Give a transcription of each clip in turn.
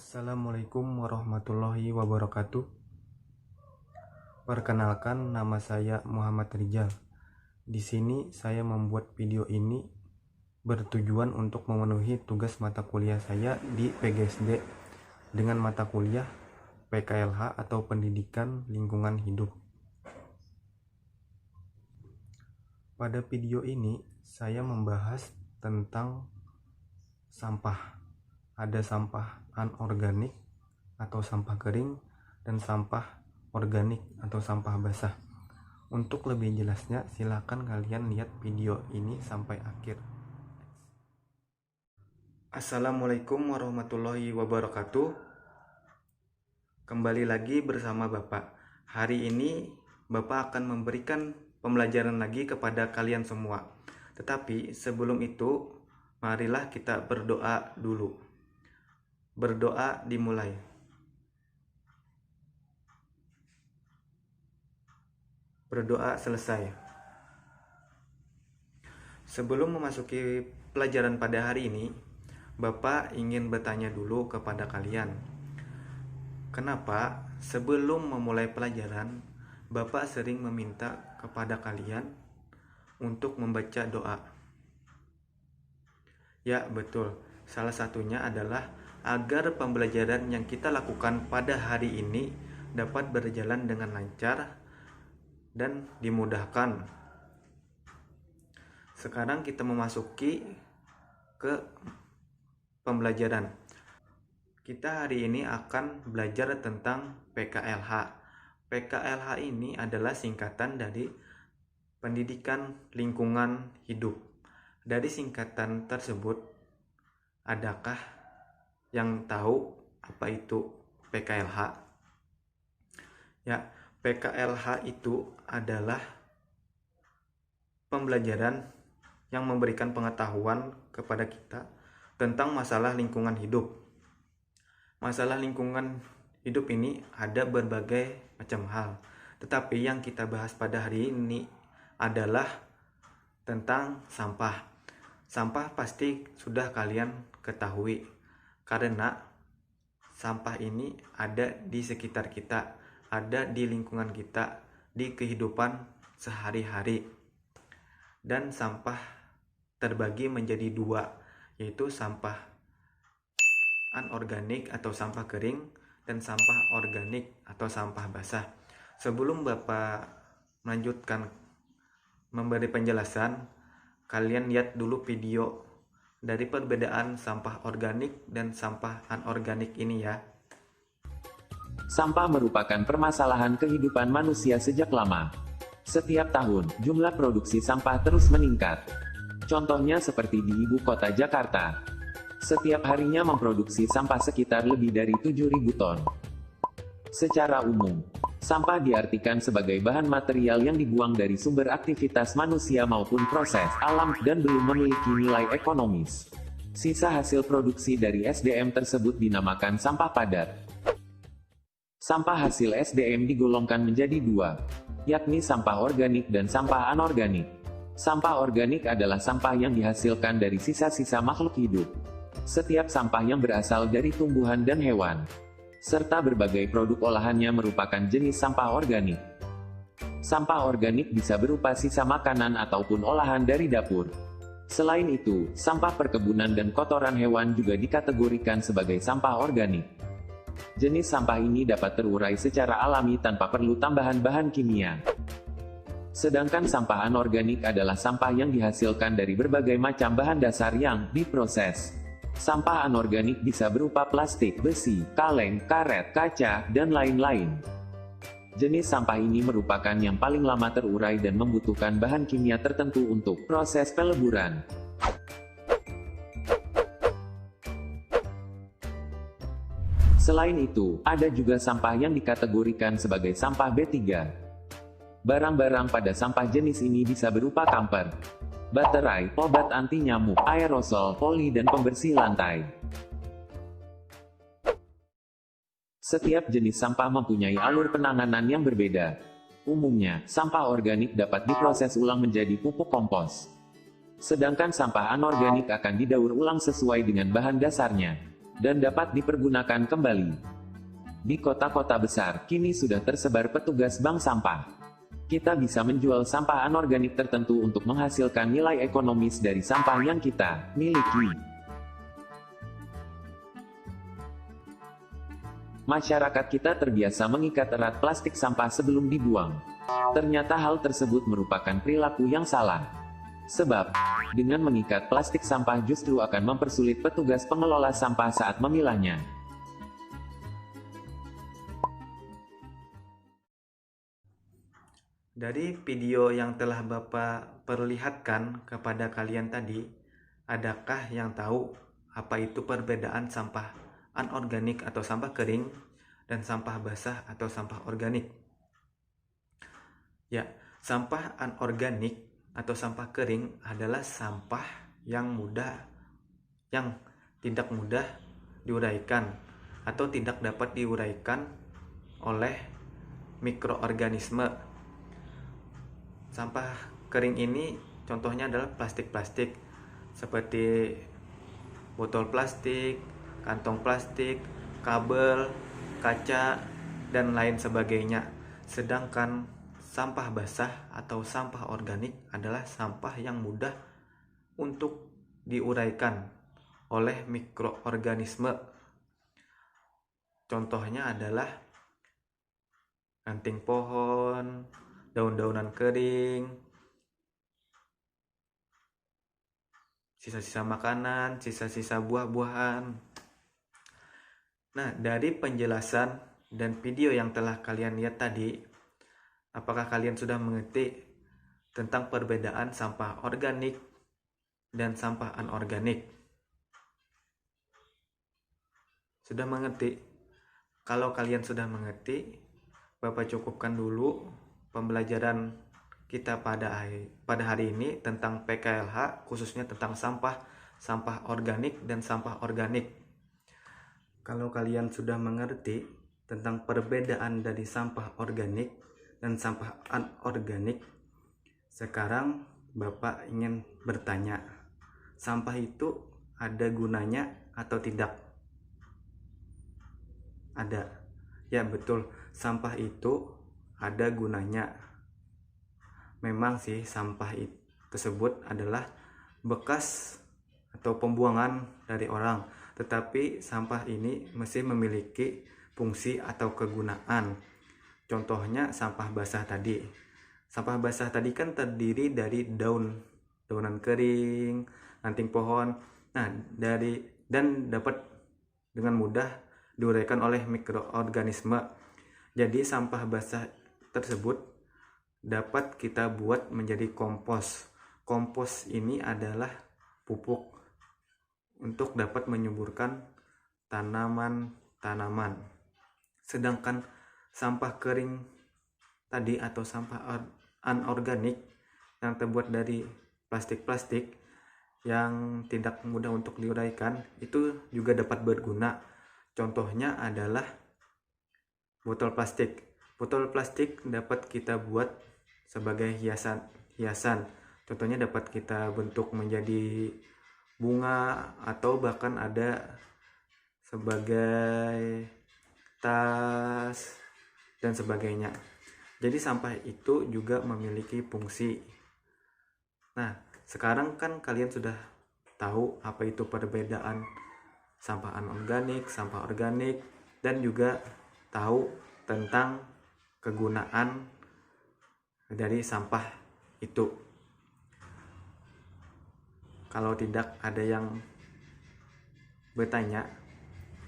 Assalamualaikum warahmatullahi wabarakatuh. Perkenalkan, nama saya Muhammad Rijal. Di sini saya membuat video ini bertujuan untuk memenuhi tugas mata kuliah saya di PGSD dengan mata kuliah PKLH atau Pendidikan Lingkungan Hidup. Pada video ini saya membahas tentang sampah. Ada sampah anorganik atau sampah kering dan sampah organik atau sampah basah. Untuk lebih jelasnya silakan kalian lihat video ini sampai akhir. Assalamualaikum warahmatullahi wabarakatuh. Kembali lagi bersama Bapak. Hari ini Bapak akan memberikan pembelajaran lagi kepada kalian semua. Tetapi sebelum itu, marilah kita berdoa dulu. Berdoa dimulai. Berdoa selesai. Sebelum memasuki pelajaran pada hari ini, Bapak ingin bertanya dulu kepada kalian. Kenapa sebelum memulai pelajaran, Bapak sering meminta kepada kalian untuk membaca doa? Ya, betul. Salah satunya adalah agar pembelajaran yang kita lakukan pada hari ini dapat berjalan dengan lancar dan dimudahkan. Sekarang kita memasuki ke pembelajaran. Kita hari ini akan belajar tentang PKLH. PKLH ini adalah singkatan dari Pendidikan Lingkungan Hidup. Dari singkatan tersebut, adakah yang tahu apa itu PKLH? Ya, PKLH itu adalah pembelajaran yang memberikan pengetahuan kepada kita tentang masalah lingkungan hidup. Masalah lingkungan hidup ini ada berbagai macam hal, tetapi yang kita bahas pada hari ini adalah tentang sampah. Sampah pasti sudah kalian ketahui, karena sampah ini ada di sekitar kita, ada di lingkungan kita, di kehidupan sehari-hari. Dan sampah terbagi menjadi dua, yaitu sampah anorganik atau sampah kering dan sampah organik atau sampah basah. Sebelum Bapak melanjutkan memberi penjelasan, kalian lihat dulu video dari perbedaan sampah organik dan sampah anorganik ini ya. Sampah merupakan permasalahan kehidupan manusia sejak lama. Setiap tahun, jumlah produksi sampah terus meningkat. Contohnya seperti di ibu kota Jakarta. Setiap harinya memproduksi sampah sekitar lebih dari 7.000 ton. Secara umum, sampah diartikan sebagai bahan material yang dibuang dari sumber aktivitas manusia maupun proses alam dan belum memiliki nilai ekonomis. Sisa hasil produksi dari SDM tersebut dinamakan sampah padat. Sampah hasil SDM digolongkan menjadi dua, yakni sampah organik dan sampah anorganik. Sampah organik adalah sampah yang dihasilkan dari sisa-sisa makhluk hidup. Setiap sampah yang berasal dari tumbuhan dan hewan, serta berbagai produk olahannya merupakan jenis sampah organik. Sampah organik bisa berupa sisa makanan ataupun olahan dari dapur. Selain itu, sampah perkebunan dan kotoran hewan juga dikategorikan sebagai sampah organik. Jenis sampah ini dapat terurai secara alami tanpa perlu tambahan bahan kimia. Sedangkan sampah anorganik adalah sampah yang dihasilkan dari berbagai macam bahan dasar yang diproses. Sampah anorganik bisa berupa plastik, besi, kaleng, karet, kaca, dan lain-lain. Jenis sampah ini merupakan yang paling lama terurai dan membutuhkan bahan kimia tertentu untuk proses peleburan. Selain itu, ada juga sampah yang dikategorikan sebagai sampah B3. Barang-barang pada sampah jenis ini bisa berupa kamper, baterai, obat anti nyamuk, aerosol, poli dan pembersih lantai. Setiap jenis sampah mempunyai alur penanganan yang berbeda. Umumnya, sampah organik dapat diproses ulang menjadi pupuk kompos. Sedangkan sampah anorganik akan didaur ulang sesuai dengan bahan dasarnya. dan dapat dipergunakan kembali. Di kota-kota besar, kini sudah tersebar petugas bank sampah. Kita bisa menjual sampah anorganik tertentu untuk menghasilkan nilai ekonomis dari sampah yang kita miliki. Masyarakat kita terbiasa mengikat erat plastik sampah sebelum dibuang. Ternyata hal tersebut merupakan perilaku yang salah. Sebab, dengan mengikat plastik sampah justru akan mempersulit petugas pengelola sampah saat memilahnya. Dari video yang telah Bapak perlihatkan kepada kalian tadi, adakah yang tahu apa itu perbedaan sampah anorganik atau sampah kering dan sampah basah atau sampah organik? Ya, sampah anorganik atau sampah kering adalah sampah yang tidak mudah diuraikan atau tidak dapat diuraikan oleh mikroorganisme. Sampah kering ini contohnya adalah plastik-plastik seperti botol plastik, kantong plastik, kabel, kaca, dan lain sebagainya. Sedangkan sampah basah atau sampah organik adalah sampah yang mudah untuk diuraikan oleh mikroorganisme. Contohnya adalah ranting pohon, daun-daunan kering, sisa-sisa makanan, sisa-sisa buah-buahan. Nah, dari penjelasan dan video yang telah kalian lihat tadi, apakah kalian sudah mengerti tentang perbedaan sampah organik dan sampah anorganik? Sudah mengerti? Kalau kalian sudah mengerti, Bapak cukupkan dulu pembelajaran kita pada hari ini tentang PKLH, khususnya tentang sampah organik dan sampah organik. Kalau kalian sudah mengerti tentang perbedaan dari sampah organik dan sampah anorganik, sekarang Bapak ingin bertanya, sampah itu ada gunanya atau tidak? Ada. Ya betul, sampah itu ada gunanya. Memang sih sampah tersebut adalah bekas atau pembuangan dari orang, tetapi sampah ini masih memiliki fungsi atau kegunaan. Contohnya sampah basah tadi. Sampah basah tadi kan terdiri dari daunan kering, ranting pohon. Nah, dan dapat dengan mudah diuraikan oleh mikroorganisme. Jadi sampah basah tersebut dapat kita buat menjadi kompos. Kompos ini adalah pupuk untuk dapat menyuburkan tanaman-tanaman. Sedangkan sampah kering tadi atau sampah anorganik yang terbuat dari plastik-plastik yang tidak mudah untuk diuraikan itu juga dapat berguna. Contohnya adalah botol plastik. Botol plastik dapat kita buat sebagai hiasan. Contohnya dapat kita bentuk menjadi bunga atau bahkan ada sebagai tas dan sebagainya. Jadi sampah itu juga memiliki fungsi. Nah, sekarang kan kalian sudah tahu apa itu perbedaan sampah anorganik, sampah organik, dan juga tahu tentang kegunaan dari sampah itu. Kalau tidak ada yang bertanya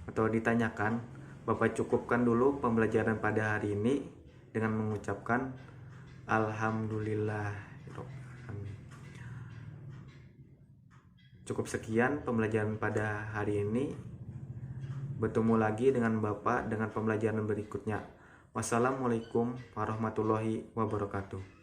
atau ditanyakan, Bapak cukupkan dulu pembelajaran pada hari ini dengan mengucapkan Alhamdulillah. Cukup sekian pembelajaran pada hari ini. Bertemu lagi dengan Bapak dengan pembelajaran berikutnya. Wassalamualaikum warahmatullahi wabarakatuh.